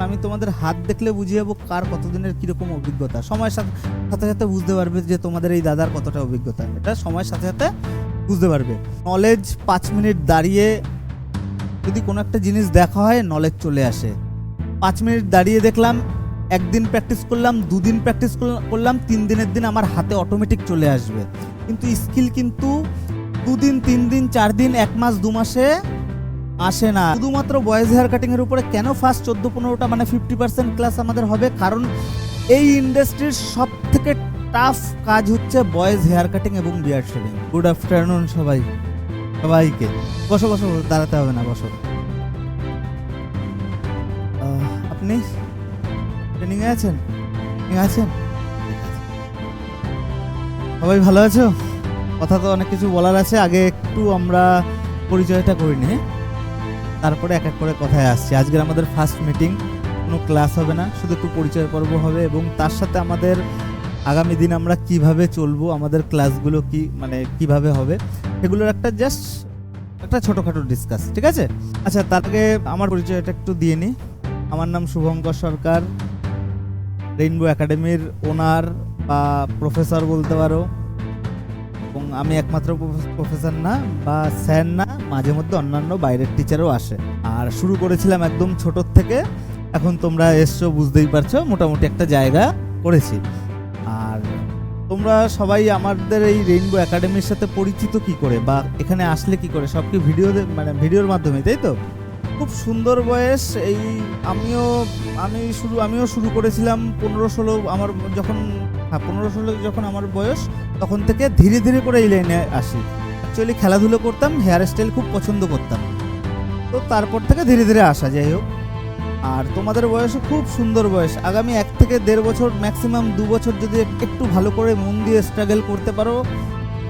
আমি তোমাদের হাত দেখলে বুঝিয়ে যাবো কার কতদিনের কিরকম অভিজ্ঞতা। সময়ের সাথে সাথে সাথে বুঝতে পারবে যে তোমাদের এই দাদার কতটা অভিজ্ঞতা, এটা সময়ের সাথে সাথে বুঝতে পারবে। নলেজ 5 মিনিট দাঁড়িয়ে যদি কোনো একটা জিনিস দেখা হয় নলেজ চলে আসে। 5 মিনিট দাঁড়িয়ে দেখলাম, একদিন প্র্যাকটিস করলাম, 2 দিন প্র্যাকটিস করলাম, 3 দিনের দিন আমার হাতে অটোমেটিক চলে আসবে। কিন্তু স্কিল কিন্তু 2 দিন 3 দিন 4 দিন 1 মাস 2 মাসে আসে না। শুধুমাত্র বয়েজ হেয়ার কাটিং এর উপরে কেন ফার্স্ট 14-15টা মানে 50% ক্লাস আমাদের হবে, কারণ এই ইন্ডাস্ট্রির সব থেকে টাফ কাজ হচ্ছে বয়েজ হেয়ার কাটিং এবং বিয়ার্ড শেভিং। গুড আফটারনুন সবাইকে। বসো, দাঁড়াতে হবে না, বসো। আপনি ট্রেনিং এ আছেন? সবাই ভালো আছো? কথা তো অনেক কিছু বলার আছে, আগে একটু আমরা পরিচয়টা করে নিই, তারপরে এক এক করে কথায় আসছি। আজকের আমাদের ফার্স্ট মিটিং, কোনো ক্লাস হবে না, শুধু একটু পরিচয় পর্ব হবে এবং তার সাথে আমাদের আগামী দিন আমরা কিভাবে চলবো, আমাদের ক্লাসগুলো কি মানে কিভাবে হবে, এগুলোর একটা ছোটোখাটো ডিসকাস, ঠিক আছে? আচ্ছা, তার আগে আমার পরিচয়টা একটু দিয়ে নিই। আমার নাম শুভঙ্কর সরকার, রেইনবো একাডেমির ওনার বা প্রফেসর বলতে পারো, এবং আমি একমাত্র প্রফেসর না বা স্যার না, মাঝে মধ্যে অন্যান্য বাইরের টিচারও আসে। আর শুরু করেছিলাম একদম ছোটোর থেকে, এখন তোমরা এসছো, বুঝতেই পারছো মোটামুটি একটা জায়গা করেছি। আর তোমরা সবাই আমাদের এই রেইনবো একাডেমির সাথে পরিচিত কি করে বা এখানে আসলে কি করে, সব কি ভিডিওর মাধ্যমে, তাই তো? খুব সুন্দর বয়স। আমিও শুরু করেছিলাম 15-16 আমার যখন 15-16 যখন আমার বয়স, তখন থেকে ধীরে ধীরে করে এই লাইনে আসি। অ্যাকচুয়ালি খেলাধুলো করতাম, হেয়ার স্টাইল খুব পছন্দ করতাম, তো তারপর থেকে ধীরে ধীরে আসা। যাই হোক, আর তোমাদের বয়সও খুব সুন্দর বয়স। আগামী 1 থেকে 1.5 বছর, ম্যাক্সিমাম 2 বছর যদি একটু ভালো করে মন দিয়ে স্ট্রাগল করতে পারো,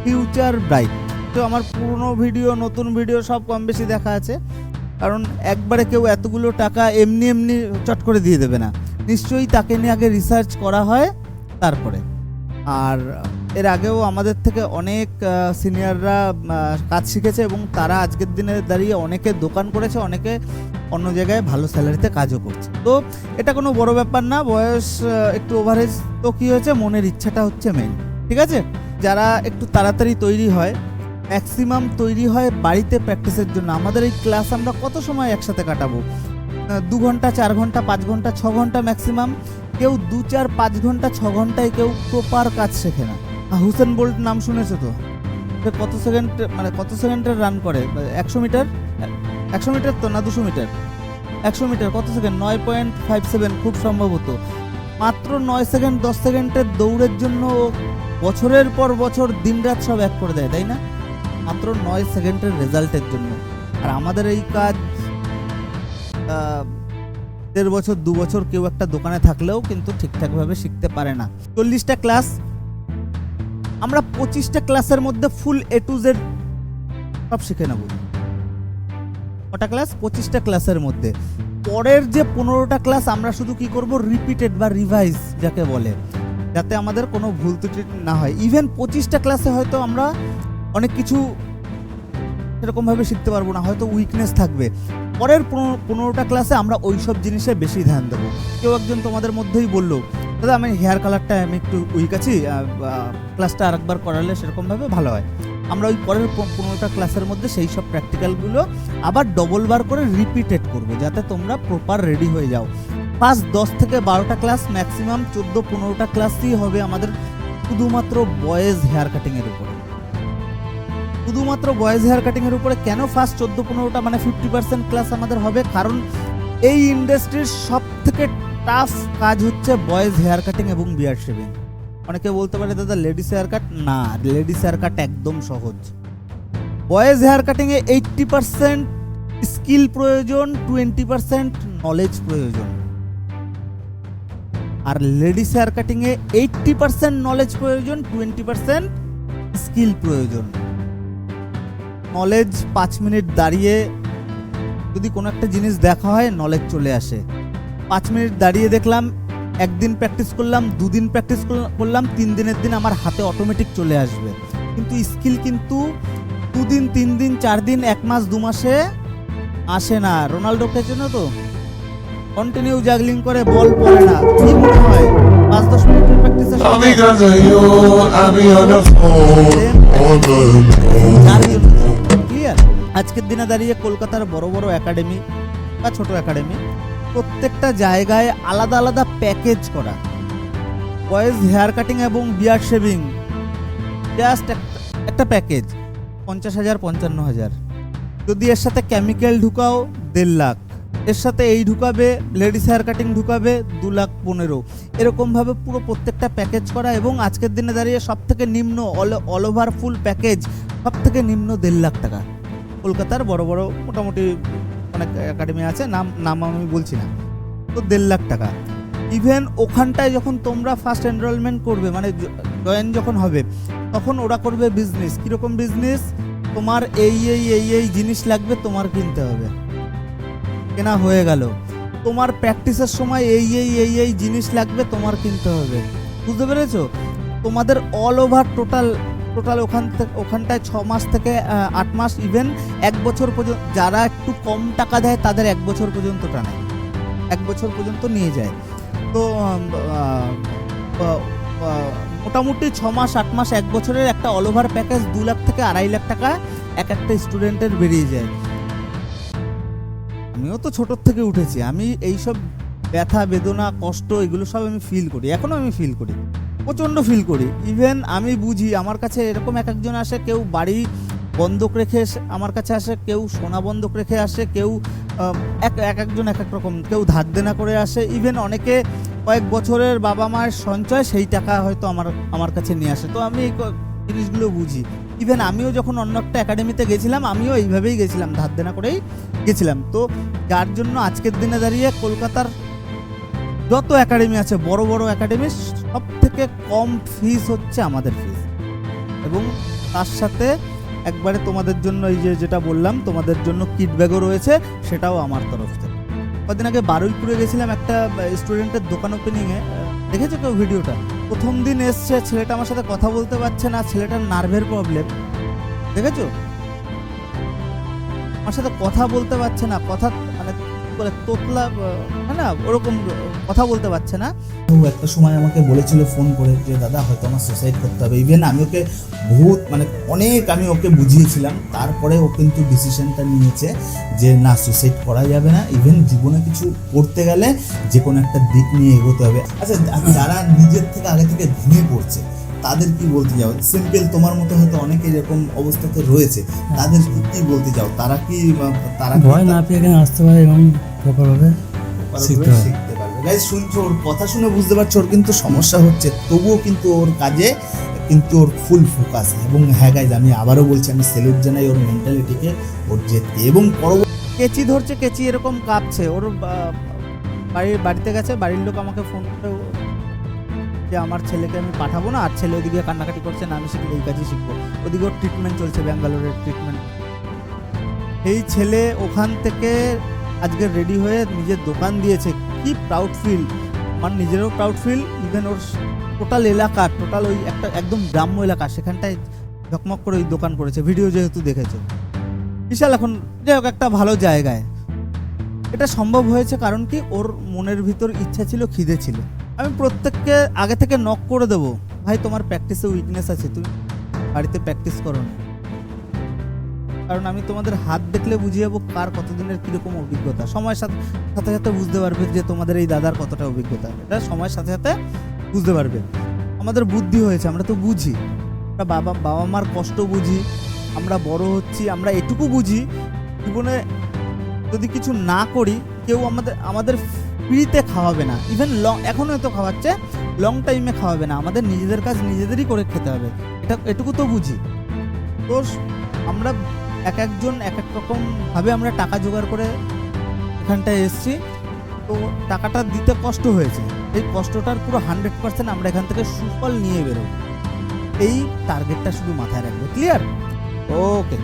ফিউচার ব্রাইট। তো আমার পুরনো ভিডিও নতুন ভিডিও সব কম বেশি দেখা আছে, কারণ একবারে কেউ এতগুলো টাকা এমনি চট করে দিয়ে দেবে না, নিশ্চয়ই তাকে নিয়ে আগে রিসার্চ করা হয় তারপরে। আর এর আগেও আমাদের থেকে অনেক সিনিয়ররা কাজ শিখেছে এবং তারা আজকের দিনে দাঁড়িয়ে অনেকে দোকান করেছে, অনেকে অন্য জায়গায় ভালো স্যালারিতে কাজও করছে। তো এটা কোনো বড় ব্যাপার না, বয়স একটু ওভারেজ তো কী হয়েছে, মনের ইচ্ছাটা হচ্ছে মেইন, ঠিক আছে? যারা একটু তাড়াতাড়ি তৈরি হয়, ম্যাক্সিমাম তৈরি হয় বাড়িতে প্র্যাকটিসের জন্য। আমাদের এই ক্লাস আমরা কত সময় একসাথে কাটাবো? 2 ঘন্টা 4 ঘন্টা 5 ঘন্টা 6 ঘন্টা ম্যাক্সিমাম। কেউ 2 4 5 ঘন্টা 6 ঘন্টায় কেউ প্রপার কাজ শেখে না। হুসেন বোল্ট নাম শুনেছো তো? কত সেকেন্ডের রান করে? 100 মিটার তো না 200 মিটার? 100 মিটার কত সেকেন্ড? 9.57 খুব সম্ভবত। মাত্র 9 সেকেন্ড 10 সেকেন্ডের দৌড়ের জন্য বছরের পর বছর দিনরাত সব এক করে দেয়, তাই না? মাত্র 9 সেকেন্ডের রেজাল্টের জন্য। আর আমাদের এই কাজ 1.5 বছর 2 বছর কেউ একটা দোকানে থাকলেও কিন্তু ঠিকঠাকভাবে শিখতে পারে না। 40টা ক্লাস, আমরা 25টা ক্লাসের মধ্যে ফুল A to Z সব শিখে নেব। কটা ক্লাস? 25টা ক্লাসের মধ্যে। পরের যে 15টা ক্লাস আমরা শুধু কি করব, রিপিটেড বা রিভাইজ যাকে বলে, যাতে আমাদের কোনো ভুল ত্রুটি না হয়। ইভেন 25টা ক্লাসে হয়তো আমরা অনেক কিছু সেরকমভাবে শিখতে পারবো না, হয়তো উইকনেস থাকবে। পরের 15টা ক্লাসে আমরা ওই সব জিনিসে বেশি ধ্যান দেবো। কেউ একজন তোমাদের মধ্যেই বললো, দাদা আমি হেয়ার কালারটা আমি একটু উইক আছি, ক্লাসটা আরেকবার করালে সেরকমভাবে ভালো হয়। আমরা ওই পরের 15টা ক্লাসের মধ্যে সেই সব প্র্যাকটিক্যালগুলো আবার ডবলবার করে রিপিটেড করবো, যাতে তোমরা প্রপার রেডি হয়ে যাও। ফার্স্ট 10 থেকে 12টা ক্লাস, ম্যাক্সিমাম 14-15টা ক্লাসই হবে আমাদের শুধুমাত্র বয়েজ হেয়ার কাটিংয়ের উপরে। শুধুমাত্র বয়েজ হেয়ার কাটিংয়ের উপরে কেন ফার্স্ট 14-15টা মানে 50% ক্লাস আমাদের হবে, কারণ এই ইন্ডাস্ট্রির সব থেকে টাফ কাজ হচ্ছে বয়েজ হেয়ার কাটিং এবং বিয়ার্ড শেভিং। অনেকে বলতে পারে দাদা লেডিস হেয়ার কাট, না, লেডিস হেয়ার কাট একদম সহজ। বয়েজ হেয়ার কাটিংয়ে 80% স্কিল প্রয়োজন, 20% নলেজ প্রয়োজন। আর লেডিস হেয়ার কাটিংয়ে 80% নলেজ প্রয়োজন, 20% স্কিল প্রয়োজন। নলেজ 5 মিনিট দাঁড়িয়ে যদি কোনো একটা জিনিস দেখা হয় নলেজ চলে আসে। 5 মিনিট দাঁড়িয়ে দেখলাম, একদিন প্র্যাকটিস করলাম, 2 দিন প্র্যাকটিস করলাম, 3 দিনের দিন আমার হাতে অটোমেটিক চলে আসবে। কিন্তু স্কিল কিন্তু 2 দিন 3 দিন 4 দিন 1 মাস 2 মাসে আসে না। রোনাল্ডোকে চেনো তো? কন্টিনিউ জাগলিং করে, বল পড়ে না, কি মনে হয় 5-10 মিনিটের প্র্যাকটিসে ক্লিয়ার? আজকের দিনে দাঁড়িয়ে কলকাতার বড় বড় একাডেমি বা ছোট একাডেমি প্রত্যেকটা জায়গায় আলাদা আলাদা প্যাকেজ করা। বয়েজ হেয়ার কাটিং এবং বিয়ার্ড শেভিং জাস্ট একটা প্যাকেজ 50,000 55,000। যদি এর সাথে কেমিক্যাল ঢুকাও 1.5 লাখ, এর সাথে এই ঢুকাবে, লেডিস হেয়ার কাটিং ঢুকাবে 2,15,000। এরকমভাবে পুরো প্রত্যেকটা প্যাকেজ করা। এবং আজকের দিনে দাঁড়িয়ে সব থেকে নিম্ন অল ওভার ফুল প্যাকেজ সব থেকে নিম্ন 1.5 লাখ টাকা। কলকাতার বড় বড় মোটামুটি অনেক একাডেমি আছে, নাম আমি বলছি না, তো 1.5 লাখ টাকা। ইভেন ওখানটায় যখন তোমরা ফার্স্ট এনরোলমেন্ট করবে, মানে জয়েন যখন হবে, তখন ওরা করবে বিজনেস। কীরকম বিজনেস? তোমার এই জিনিস লাগবে, তোমার কিনতে হবে, কেনা হয়ে গেল। তোমার প্র্যাকটিসের সময় এই জিনিস লাগবে, তোমার কিনতে হবে। বুঝতে পেরেছো? তোমাদের অল ওভার টোটাল ওখানটায় 6 মাস থেকে 8 মাস, ইভেন 1 বছর পর্যন্ত। যারা একটু কম টাকা দেয় তাদের 1 বছর পর্যন্ত টানে, 1 বছর পর্যন্ত নিয়ে যায়। তো মোটামুটি 6 মাস 8 মাস 1 বছরের একটা অল ওভার প্যাকেজ 2 লাখ থেকে 2.5 লাখ টাকা একটা স্টুডেন্টের বেরিয়ে যায়। আমিও তো ছোটোর থেকে উঠেছি, আমি এইসব ব্যথা বেদনা কষ্ট এগুলো সব আমি ফিল করি, এখনও আমি ফিল করি, প্রচণ্ড ফিল করি। ইভেন আমি বুঝি, আমার কাছে এরকম এক একজন আসে, কেউ বাড়ি বন্ধক রেখে আমার কাছে আসে, কেউ সোনা বন্ধক রেখে আসে, কেউ একজন এক এক রকম, কেউ ধার দেনা করে আসে। ইভেন অনেকে কয়েক বছরের বাবা মায়ের সঞ্চয়, সেই টাকা হয়তো আমার কাছে নিয়ে আসে। তো আমি এই জিনিসগুলো বুঝি। ইভেন আমিও যখন অন্য একটা একাডেমিতে গেছিলাম, আমিও এইভাবেই গেছিলাম, ধার দেনা করেই গেছিলাম। তো যার জন্য আজকের দিনে দাঁড়িয়ে কলকাতার যত একাডেমি আছে, বড় বড় একাডেমি, সব থেকে কম ফিস হচ্ছে আমাদের ফিস। এবং তার সাথে একবারে তোমাদের জন্য এই যেটা বললাম, তোমাদের জন্য কিট ব্যাগও রয়েছে, সেটাও আমার তরফ থেকে। কদিন আগে বারুইপুরে গেছিলাম একটা স্টুডেন্টের দোকান ওপেনিংয়ে। দেখেছো কেউ ভিডিওটা? প্রথম দিন এসছে, ছেলেটা আমার সাথে কথা বলতে পারছে না, ছেলেটার নার্ভের প্রবলেম। দেখেছো? আমার সাথে কথা বলতে পারছে না, কথা মানে বলে তোতলা, হ্যাঁ না, ওরকম কথা বলতে পারছে না। ও একটা সময় আমাকে বলেছিল ফোন করে যে দাদা হয়তো আমার সুসাইড করতে হবে। ইভেন আমি ওকে অনেক আমি ওকে বুঝিয়েছিলাম, তারপরে ও কিন্তু ডিসিশনটা নিয়েছে যে না, সুসাইড করা যাবে না। ইভেন জীবনে কিছু করতে গেলে যে কোনো একটা দিক নিয়ে এগোতে হবে। আচ্ছা, যারা নিজের থেকে আগে থেকে ভেঙে পড়ছে তাদের কি বলতে যাও? সিম্পল তোমার মতো হয়তো অনেকে এরকম অবস্থাতে রয়েছে, তাদের কি বলতে যাও? তারা ভয় না পেয়ে এখানে আসতে পারে এবং প্রপারভাবে শিখতে পারবে। গাইস, শুনছো, ওর কথা শুনে বুঝতে পারছো ওর কিন্তু সমস্যা হচ্ছে, তবুও কিন্তু ওর কাজে কিন্তু ওর ফুল ফোকাস। এবং হ্যাঁ গাইস, আমি আবারও বলছি, আমি সেলুট জানাই ওর মেন্টালিটিকে, ওর জেদকে। এবং কেচি ধরছে, কেচি এরকম কাঁপছে, ওর বাড়িতে গেছে, বাড়ির লোক আমাকে ফোন করে যে আমার ছেলেকে আমি পাঠাবো না, আর ছেলে ওদিকে কান্নাকাটি করছে, না আমি শিখলে এই কাজই শিখবো। ওদিকে ওর ট্রিটমেন্ট চলছে, ব্যাঙ্গালোরের ট্রিটমেন্ট। এই ছেলে ওখান থেকে আজকে রেডি হয়ে নিজের দোকান দিয়েছে। কি প্রাউড ফিল, আমার নিজেরও প্রাউড ফিল। ইভেন ওর টোটাল ওই একটা একদম গ্রাম্য এলাকা, সেখানটায় ঝকমক করে ওই দোকান করেছে। ভিডিও যেহেতু দেখেছে, বিশাল এখন যাই হোক একটা ভালো জায়গায়। এটা সম্ভব হয়েছে কারণ কি, ওর মনের ভিতর ইচ্ছা ছিল, খিদে ছিল। আমি প্রত্যেককে আগে থেকে নক করে দেবো, ভাই তোমার প্র্যাকটিসে উইকনেস আছে, তুমি বাড়িতে প্র্যাকটিস করো না। কারণ আমি তোমাদের হাত দেখলে বুঝে যাবো কার কতদিনের কীরকম অভিজ্ঞতা। সময়ের সাথে সাথে বুঝতে পারবে যে তোমাদের এই দাদার কতটা অভিজ্ঞতা, এটা সময়ের সাথে সাথে বুঝতে পারবে। আমাদের বুদ্ধি হয়েছে, আমরা তো বুঝি, আমরা বাবা মার কষ্ট বুঝি, আমরা বড় হচ্ছি, আমরা এটুকু বুঝি জীবনে যদি কিছু না করি কেউ আমাদের ফ্রিতে খাওয়াবে না। ইভেন এখনও এত খাওয়াচ্ছে, লং টাইমে খাওয়াবে না। আমাদের নিজেদের কাজ নিজেদেরই করে খেতে হবে, এটুকু তো বুঝি। তো আমরা এক একজন এক এক রকমভাবে আমরা টাকা জোগাড় করে এখানটায় এসেছি। তো টাকাটা দিতে কষ্ট হয়েছে, এই কষ্টটার পুরো 100% আমরা এখান থেকে সুফল নিয়ে বেরোবো। এই টার্গেটটা শুধু মাথায় রাখবে। ক্লিয়ার? ওকে।